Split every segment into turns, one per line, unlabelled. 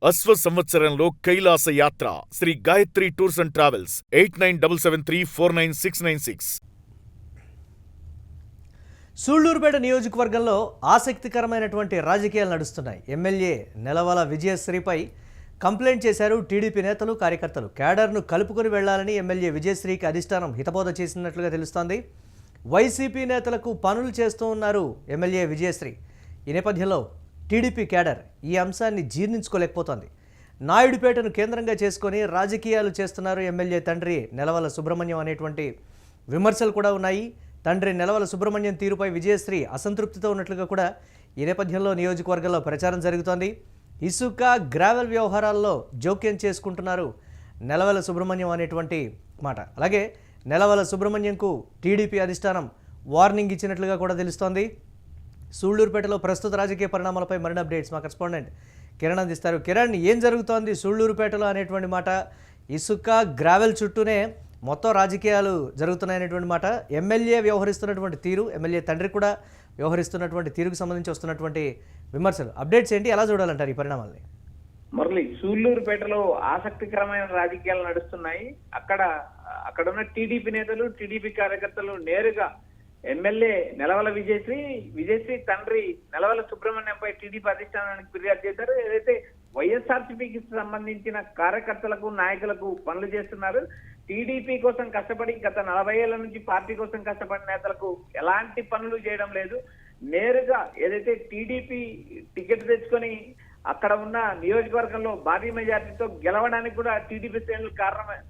అశ్వ సంవత్సరంలో కైలాస యాత్ర Sri Gayatri tours and travels 8977349696.
Sullurpeta నియోజకవర్గంలో ఆసక్తికరమైనటువంటి రాజకీయాలు నడుస్తున్నాయి. ఎమ్మెల్యే నెలవల విజయశ్రీపై కంప్లైంట్ చేశారు టీడీపీ నేతలు, కార్యకర్తలు. క్యాడర్ను కలుపుకొని వెళ్లాలని ఎమ్మెల్యే విజయశ్రీకి అధిష్టానం హితబోధ చేసినట్లుగా తెలుస్తోంది. వైసీపీ నేతలకు పనులు చేస్తూ ఉన్నారు ఎమ్మెల్యే విజయశ్రీ. ఈ నేపథ్యంలో టీడీపీ క్యాడర్ ఈ అంశాన్ని జీర్ణించుకోలేకపోతోంది. నాయుడుపేటను కేంద్రంగా చేసుకొని రాజకీయాలు చేస్తున్నారు ఎమ్మెల్యే తండ్రి నెలవల సుబ్రహ్మణ్యం అనేటువంటి విమర్శలు కూడా ఉన్నాయి. తండ్రి నెలవల సుబ్రహ్మణ్యం తీరుపై విజయశ్రీ అసంతృప్తితో ఉన్నట్లుగా కూడా ఈ నేపథ్యంలో నియోజకవర్గంలో ప్రచారం జరుగుతోంది. ఇసుక గ్రావెల్ వ్యవహారాల్లో జోక్యం చేసుకుంటున్నారు నెలవల సుబ్రహ్మణ్యం అనేటువంటి మాట. అలాగే నెలవల సుబ్రహ్మణ్యంకు టీడీపీ అధిష్టానం వార్నింగ్ ఇచ్చినట్లుగా కూడా తెలుస్తోంది. సూళ్లూరుపేటలో ప్రస్తుత రాజకీయ పరిణామాలపై మరిన్ని అప్డేట్స్ మా కరెస్పాండెంట్ కిరణ్ అందిస్తారు. కిరణ్, ఏం జరుగుతోంది సూళ్లూరుపేటలో అనేటువంటి మాట, ఇసుక గ్రావెల్ చుట్టూనే మొత్తం రాజకీయాలు జరుగుతున్నాయనేటువంటి మాట, ఎమ్మెల్యే వ్యవహరిస్తున్నటువంటి తీరు, ఎమ్మెల్యే తండ్రి కూడా వ్యవహరిస్తున్నటువంటి తీరుకు సంబంధించి వస్తున్నటువంటి విమర్శలు, అప్డేట్స్ ఏంటి, ఎలా చూడాలంటారు ఈ పరిణామాలని?
మురళి, సూళ్లూరుపేటలో ఆసక్తికరమైన రాజకీయాలు నడుస్తున్నాయి. అక్కడున్న టీడీపీ నేతలు, టీడీపీ కార్యకర్తలు నేరుగా ఎమ్మెల్యే నెలవల విజయశ్రీ తండ్రి నెలవల సుబ్రహ్మణ్యంపై టీడీపీ అధిష్టానానికి ఫిర్యాదు చేశారు. ఏదైతే వైఎస్ఆర్సీపీకి సంబంధించిన కార్యకర్తలకు, నాయకులకు పనులు చేస్తున్నారు, టీడీపీ కోసం కష్టపడి గత 40 ఏళ్ల నుంచి పార్టీ కోసం కష్టపడిన నేతలకు ఎలాంటి పనులు చేయడం లేదు. నేరుగా ఏదైతే టీడీపీ టికెట్ తెచ్చుకొని అక్కడ ఉన్న నియోజకవర్గంలో భారీ మెజార్టీతో గెలవడానికి కూడా టీడీపీ శ్రేణులు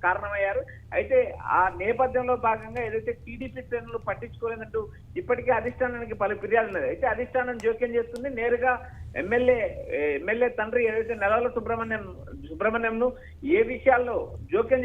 కారణమయ్యారు. అయితే ఆ నేపథ్యంలో భాగంగా ఏదైతే టీడీపీ శ్రేణులు పట్టించుకోలేదంటూ ఇప్పటికే అధిష్టానానికి పలు ఫిర్యాదులు ఉన్నాయి. అయితే అధిష్టానం జోక్యం చేస్తుంది. నేరుగా ఎమ్మెల్యే తండ్రి ఏదైతే నెలవల సుబ్రహ్మణ్యంను ఏ విషయాల్లో జోక్యం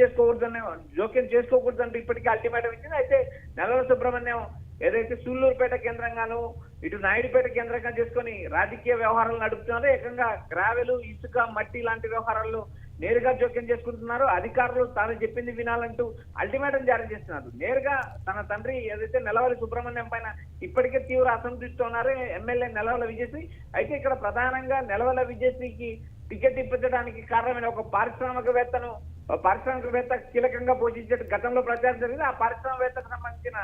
చేసుకోకూడదంటూ ఇప్పటికే అల్టిమేటం ఇచ్చింది. అయితే నెలవల సుబ్రహ్మణ్యం ఏదైతే సూళ్లూరుపేట కేంద్రంగాను ఇటు నాయుడుపేట కేంద్రంగా చేసుకొని రాజకీయ వ్యవహారాలు నడుపుతున్నారో, ఏకంగా గ్రావెలు, ఇసుక, మట్టి లాంటి వ్యవహారాల్లో నేరుగా జోక్యం చేసుకుంటున్నారు. అధికారులు తాను చెప్పింది వినాలంటూ అల్టిమేటం జారీ చేస్తున్నారు. నేరుగా తన తండ్రి ఏదైతే నెలవల సుబ్రహ్మణ్యం పైన ఇప్పటికే తీవ్ర అసంతృప్తితో ఉన్నారు ఎమ్మెల్యే నెలవల విజయశ్రీ. అయితే ఇక్కడ ప్రధానంగా నెలవల విజయశ్రీకి టికెట్ ఇప్పించడానికి కారణమైన ఒక పారిశ్రామికవేత్త కీలకంగా పోషించే గతంలో ప్రచారం జరిగింది. ఆ పారిశ్రామికవేత్తకు సంబంధించిన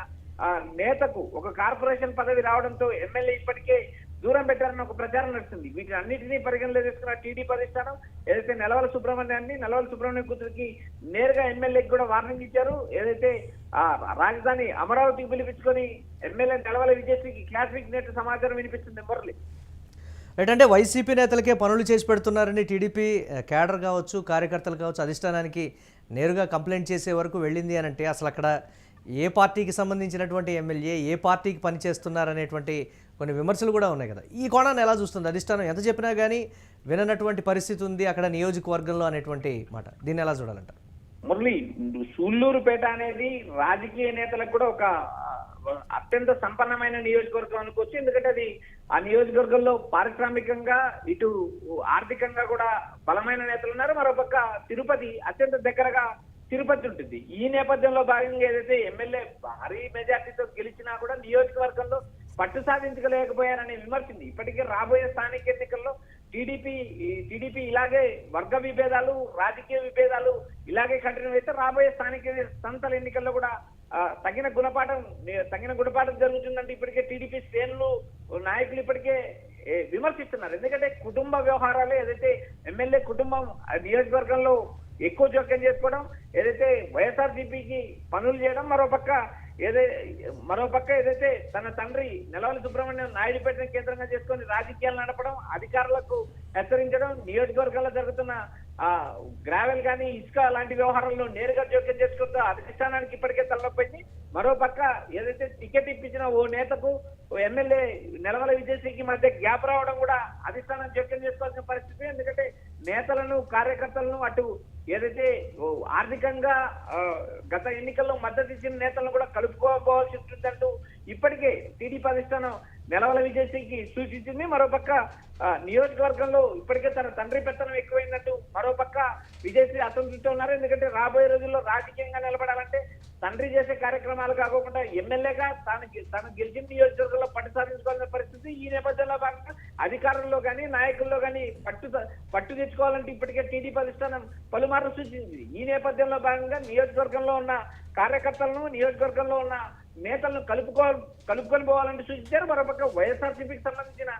నేతకు ఒక కార్పొరేషన్ పదవి రావడంతో ఎమ్మెల్యే ఇప్పటికే దూరం పెట్టారన్న ఒక ప్రచారం నడుస్తుంది. వీటిని అన్నింటినీ పరిగణలో తీసుకున్న టీడీపీ అధిష్టానం ఏదైతే నెలవల సుబ్రహ్మణ్యం కూతురికి నేరుగా ఎమ్మెల్యేకి కూడా వార్నింగ్ ఇచ్చారు. ఏదైతే రాజధాని అమరావతికి పిలిపించుకొని ఎమ్మెల్యే నెలవల విజయశ్రీకి క్లాసిక్ నేత సమాచారం వినిపిస్తుంది. మురళి,
ఏంటంటే వైసీపీ నేతలకే పనులు చేసి పెడుతున్నారని టీడీపీ క్యాడర్ కావచ్చు, కార్యకర్తలు కావచ్చు, అధిష్టానానికి నేరుగా కంప్లైంట్ చేసే వరకు వెళ్ళింది అని అంటే అసలు అక్కడ ఏ పార్టీకి సంబంధించినటువంటి ఎమ్మెల్యే ఏ పార్టీకి పనిచేస్తున్నారనేటువంటి కొన్ని విమర్శలు కూడా ఉన్నాయి కదా. ఈ కోణాన్ని ఎలా చూస్తుంది అధిష్టానం? ఎంత చెప్పినా కానీ విననటువంటి పరిస్థితి ఉంది అక్కడ నియోజకవర్గంలో అనేటువంటి మాట, దీన్ని ఎలా చూడాలంట?
మురళి, సూళ్లూరుపేట అనేది రాజకీయ నేతలకు కూడా ఒక అత్యంత సంపన్నమైన నియోజకవర్గం అనుకోవచ్చు. ఎందుకంటే అది ఆ నియోజకవర్గంలో పారిశ్రామికంగా ఇటు ఆర్థికంగా కూడా బలమైన నేతలు ఉన్నారు. మరోపక్క తిరుపతి అత్యంత దగ్గరగా తిరుపతి ఉంటుంది. ఈ నేపథ్యంలో భాగంగా ఏదైతే ఎమ్మెల్యే భారీ మెజార్టీతో గెలిచినా కూడా నియోజకవర్గంలో పట్టు సాధించలేకపోయారనే విమర్శింది. ఇప్పటికే రాబోయే స్థానిక ఎన్నికల్లో టీడీపీ ఇలాగే వర్గ విభేదాలు, రాజకీయ విభేదాలు ఇలాగే కంటిన్యూ అయితే రాబోయే స్థానిక సంస్థల ఎన్నికల్లో కూడా తగిన గుణపాఠం జరుగుతుందంటే ఇప్పటికే టీడీపీ శ్రేణులు, నాయకులు ఇప్పటికే విమర్శిస్తున్నారు. ఎందుకంటే కుటుంబ వ్యవహారాలు ఏదైతే ఎమ్మెల్యే కుటుంబం నియోజకవర్గంలో ఎక్కువ జోక్యం చేసుకోవడం, ఏదైతే వైఎస్ఆర్సీపీకి పనులు చేయడం, మరోపక్క ఏదైతే తన తండ్రి నెలవల సుబ్రహ్మణ్యం నాయుడుపేట కేంద్రంగా చేసుకొని రాజకీయాలు నడపడం, అధికారులకు హెచ్చరించడం, నియోజకవర్గాల్లో జరుగుతున్న గ్రావెల్ కానీ ఇసుక లాంటి వ్యవహారాల్లో నేరుగా జోక్యం చేసుకుంటూ అధిష్టానానికి ఇప్పటికే తలనొప్పింది. మరోపక్క ఏదైతే టికెట్ ఇప్పించిన ఓ నేతకు ఎమ్మెల్యే నెలవల విజయశ్రీకి మధ్య గ్యాప్ రావడం కూడా అధిష్టానం జోక్యం చేసుకోవాల్సిన పరిస్థితి. ఎందుకంటే నేతలను, కార్యకర్తలను అటు ఏదైతే ఆర్థికంగా గత ఎన్నికల్లో మద్దతు ఇచ్చిన నేతలను కూడా కలుపుకోవాల్సి ఉంటుందంటూ ఇప్పటికే టీడీపీ అధిష్టానం నెలవల విజయశ్రీకి సూచించింది. మరోపక్క నియోజకవర్గంలో ఇప్పటికే తన తండ్రి పెత్తనం ఎక్కువైనట్టు మరోపక్క విజయశ్రీ అసంతృప్తితో ఉన్నారు. ఎందుకంటే రాబోయే రోజుల్లో రాజకీయంగా నిలబడాలంటే తండ్రి చేసే కార్యక్రమాలు కాకుండా ఎమ్మెల్యేగా తాను గెలిచిన నియోజకవర్గంలో పట్టు సాధించుకోవాల్సిన పరిస్థితి. ఈ నేపథ్యంలో భాగంగా అధికారుల్లో కానీ నాయకుల్లో కానీ పట్టు తెచ్చుకోవాలంటే ఇప్పటికే టీడీపీ అధిష్టానం పలుమార్లు సూచించింది. ఈ నేపథ్యంలో భాగంగా నియోజకవర్గంలో ఉన్న కార్యకర్తలను, నియోజకవర్గంలో ఉన్న నేతలను కలుపుకొని పోవాలంటే సూచించారు. మరోపక్క వైఎస్ఆర్సీపీకి సంబంధించిన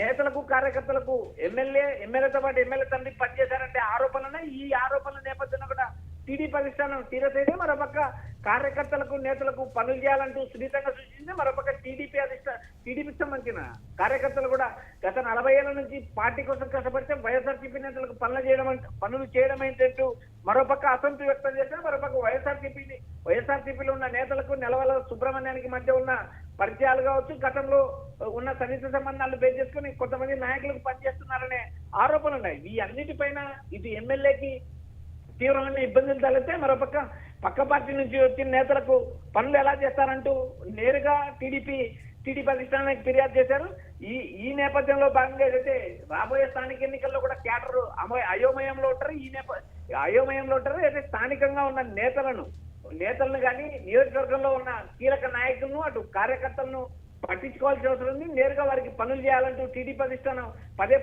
నేతలకు, కార్యకర్తలకు ఎమ్మెల్యేతో పాటు ఎమ్మెల్యే తండ్రి పనిచేశారంటే ఆరోపణలు. ఈ ఆరోపణల నేపథ్యంలో కూడా టీడీపీ అధిష్టానం తీరసేదే. మరోపక్క కార్యకర్తలకు, నేతలకు పనులు చేయాలంటూ సున్నితంగా సూచించింది. మరోపక్క టీడీపీకి సంబంధించిన కార్యకర్తలు కూడా గత 40 ఏళ్ల నుంచి పార్టీ కోసం కష్టపడితే వైఎస్ఆర్సీపీ నేతలకు పనులు చేయడం ఏంటంటూ మరోపక్క అసంతృప్తి వ్యక్తం చేశారు. మరోపక్క వైఎస్ఆర్సీపీలో ఉన్న నేతలకు నెలవల సుబ్రహ్మణ్యానికి మధ్య ఉన్న పరిచయాలు కావచ్చు, గతంలో ఉన్న సన్నిహిత సంబంధాలు బేస్ చేసుకుని కొంతమంది నాయకులకు పనిచేస్తున్నారనే ఆరోపణలు ఉన్నాయి. ఈ అన్నిటిపైన ఇటు ఎమ్మెల్యేకి తీవ్రమైన ఇబ్బందులు తలెత్తే, మరోపక్క పక్క పార్టీ నుంచి వచ్చిన నేతలకు పనులు ఎలా చేస్తారంటూ నేరుగా టీడీపీ అధిష్టానానికి ఫిర్యాదు చేశారు. ఈ నేపథ్యంలో భాగంగా ఏదైతే రాబోయే స్థానిక ఎన్నికల్లో కూడా క్యాడర్ అయోమయంలో ఉంటారు. అయితే స్థానికంగా ఉన్న నేతలను కానీ, నియోజకవర్గంలో ఉన్న కీలక నాయకులను, అటు కార్యకర్తలను పట్టించుకోవాల్సిన అవసరం ఉంది. నేరుగా వారికి పనులు చేయాలంటూ టీడీపీ అధిష్టానం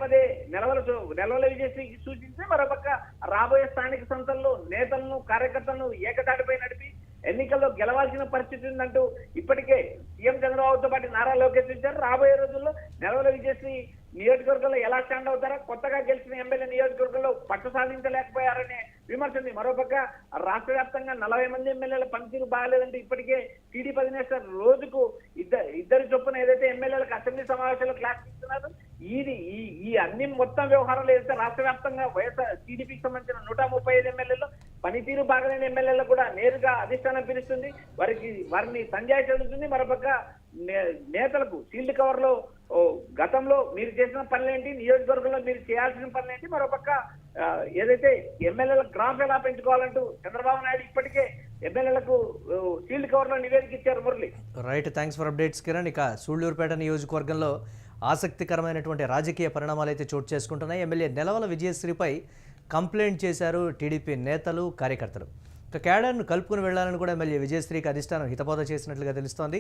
పదే నెలవల విజయశ్రీకి సూచించి, మరోపక్క రాబోయే స్థానిక సంస్థల్లో నేతలను, కార్యకర్తలను ఏకతాటిపై నడిపి ఎన్నికల్లో గెలవాల్సిన పరిస్థితి ఉందంటూ ఇప్పటికే సీఎం చంద్రబాబుతో పాటు నారా లోకేష్ ఇచ్చారు. రాబోయే రోజుల్లో నెలవల విజయశ్రీ నియోజకవర్గంలో ఎలా స్టాండ్ అవుతారో, కొత్తగా గెలిచిన ఎమ్మెల్యే నియోజకవర్గంలో పట్టు సాధించలేకపోయారనే విమర్శ ఉంది. మరోపక్క రాష్ట్ర వ్యాప్తంగా 40 మంది ఎమ్మెల్యేల పనితీరు బాగాలేదంటే ఇప్పటికే టీడీపీ అధినేత రోజుకు ఇద్దరు చొప్పున ఏదైతే ఎమ్మెల్యేలకు అసెంబ్లీ సమావేశాల్లో క్లాస్ ఇస్తున్నారు. ఈ అన్ని మొత్తం వ్యవహారాలు ఏదైతే రాష్ట్ర వ్యాప్తంగా టీడీపీకి సంబంధించిన 135 ఎమ్మెల్యేలు పనితీరు బాగలేని ఎమ్మెల్యేలు కూడా నేరుగా అధిష్టానం పిలుస్తుంది, వారిని సంజాయిషి అడుగుతుంది. మరోపక్క నేతలకు సీల్డ్ కవర్ లో గతంలో మీరు చేసిన పనులేంటి, నియోజకవర్గంలో మీరు చేయాల్సిన పనులేంటి, మరోపక్క ఏదైతే ఎమ్మెల్యేల గ్రాఫ్ ఎలా పెంచుకోవాలంటూ చంద్రబాబు నాయుడు ఇప్పటికే ఎమ్మెల్యేలకు సీల్డ్ కవర్ లో నివేదిక ఇచ్చారు. Murali,
right, thanks for updates Kiran. ఇక సూళ్లూరుపేట నియోజకవర్గంలో ఆసక్తికరమైనటువంటి రాజకీయ పరిణామాలు అయితే చోటు చేసుకుంటున్నాయి. ఎమ్మెల్యే నెలవల విజయశ్రీపై కంప్లైంట్ చేశారు టీడీపీ నేతలు, కార్యకర్తలు. ఇక క్యాడర్ను కలుపుకుని వెళ్లాలని కూడా ఎమ్మెల్యే విజయశ్రీకి అధిష్టానం హితబోధ చేసినట్లుగా తెలుస్తోంది.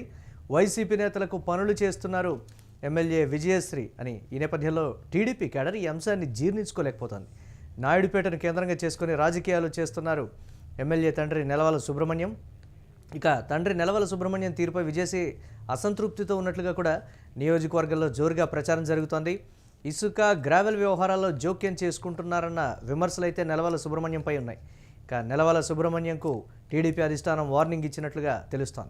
వైసీపీ నేతలకు పనులు చేస్తున్నారు ఎమ్మెల్యే విజయశ్రీ అని. ఈ నేపథ్యంలో టీడీపీ క్యాడర్ ఈ అంశాన్ని జీర్ణించుకోలేకపోతోంది. నాయుడుపేటను కేంద్రంగా చేసుకుని రాజకీయాలు చేస్తున్నారు ఎమ్మెల్యే తండ్రి నెలవల సుబ్రహ్మణ్యం. ఇక తండ్రి నెలవల సుబ్రహ్మణ్యం తీరుపై విజయశ్రీ అసంతృప్తితో ఉన్నట్లుగా కూడా నియోజకవర్గంలో జోరుగా ప్రచారం జరుగుతోంది. ఇసుక, గ్రావెల్ వ్యవహారాల్లో జోక్యం చేసుకుంటున్నారన్న విమర్శలు అయితే నెలవల సుబ్రహ్మణ్యంపై ఉన్నాయి. ఇక నెలవల సుబ్రహ్మణ్యంకు టీడీపీ అధిష్టానం వార్నింగ్ ఇచ్చినట్లుగా తెలుస్తోంది.